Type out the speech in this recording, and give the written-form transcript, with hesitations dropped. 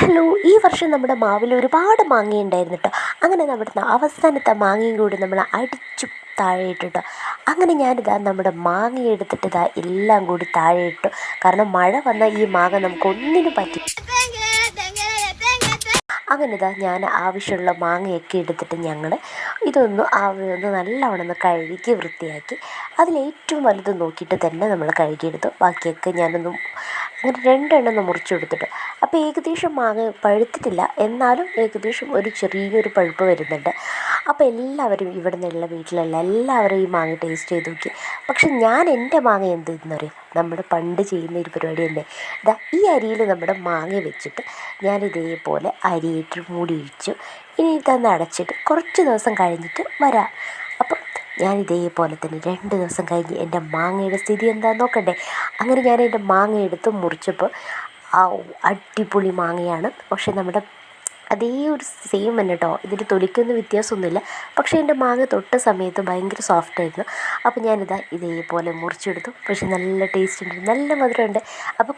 Hello, ഈ വർഷം നമ്മുടെ മാവിൽ ഒരുപാട് മാങ്ങയുണ്ടായിരുന്നു കേട്ടോ. അങ്ങനെ നമ്മുടെ അവസാനത്തെ മാങ്ങയും കൂടി നമ്മൾ അടിച്ചു താഴെ ഇട്ടു കേട്ടോ. അങ്ങനെ ഞാനിതാ നമ്മുടെ മാങ്ങ എടുത്തിട്ട് ഇതാ എല്ലാം കൂടി താഴെ ഇട്ടു. കാരണം മഴ വന്നാൽ ഈ മാങ്ങ നമുക്ക് ഒന്നിനും പറ്റി. അങ്ങനെ ഇതാ ഞാൻ ആവശ്യമുള്ള മാങ്ങയൊക്കെ എടുത്തിട്ട് ഞങ്ങൾ ഇതൊന്ന് നല്ലവണ്ണം ഒന്ന് കഴുകി വൃത്തിയാക്കി അതിലേറ്റവും വലുത് നോക്കിയിട്ട് തന്നെ നമ്മൾ കഴുകിയെടുത്തു. ബാക്കിയൊക്കെ ഞാനൊന്ന് അങ്ങനെ രണ്ടെണ്ണം ഒന്ന് മുറിച്ച് കൊടുത്തിട്ട്, അപ്പോൾ ഏകദേശം മാങ്ങ പഴുത്തിട്ടില്ല, എന്നാലും ഏകദേശം ഒരു ചെറിയൊരു പഴുപ്പ് വരുന്നുണ്ട്. അപ്പോൾ എല്ലാവരും ഇവിടെ നിന്നുള്ള വീട്ടിലുള്ള എല്ലാവരും ഈ മാങ്ങ ടേസ്റ്റ് ചെയ്ത് നോക്കി. പക്ഷെ ഞാൻ എൻ്റെ മാങ്ങ എന്തെന്ന് പറയും, നമ്മൾ പണ്ട് ചെയ്യുന്ന ഒരു പരിപാടി തന്നെ. ഇതാ ഈ അരിയിൽ നമ്മുടെ മാങ്ങ വെച്ചിട്ട് ഞാൻ ഇതേപോലെ അരിയിട്ട് മൂടി വെച്ചു. ഇനി ഇതൊന്ന് അടച്ചിട്ട് കുറച്ച് ദിവസം കഴിഞ്ഞിട്ട് വരാം. അപ്പം ഞാൻ ഇതേപോലെ തന്നെ 2 ദിവസം കഴിഞ്ഞ് എൻ്റെ മാങ്ങയുടെ സ്ഥിതി എന്താണെന്ന് നോക്കണ്ടേ. അങ്ങനെ ഞാൻ എൻ്റെ മാങ്ങ എടുത്ത് മുറിച്ചപ്പോൾ അടിപൊളി മാങ്ങയാണ്. പക്ഷെ നമ്മുടെ അതേ ഒരു സെയിം തന്നെ കേട്ടോ, ഇതിൻ്റെ തൊലിക്കൊന്നും വ്യത്യാസമൊന്നുമില്ല. പക്ഷേ എൻ്റെ മാങ്ങ തൊട്ട സമയത്ത് ഭയങ്കര സോഫ്റ്റായിരുന്നു. അപ്പോൾ ഞാനിതാ ഇതേപോലെ മുറിച്ചെടുത്തു. പക്ഷെ നല്ല ടേസ്റ്റ് ഉണ്ട്, നല്ല മധുരമുണ്ട്. അപ്പോൾ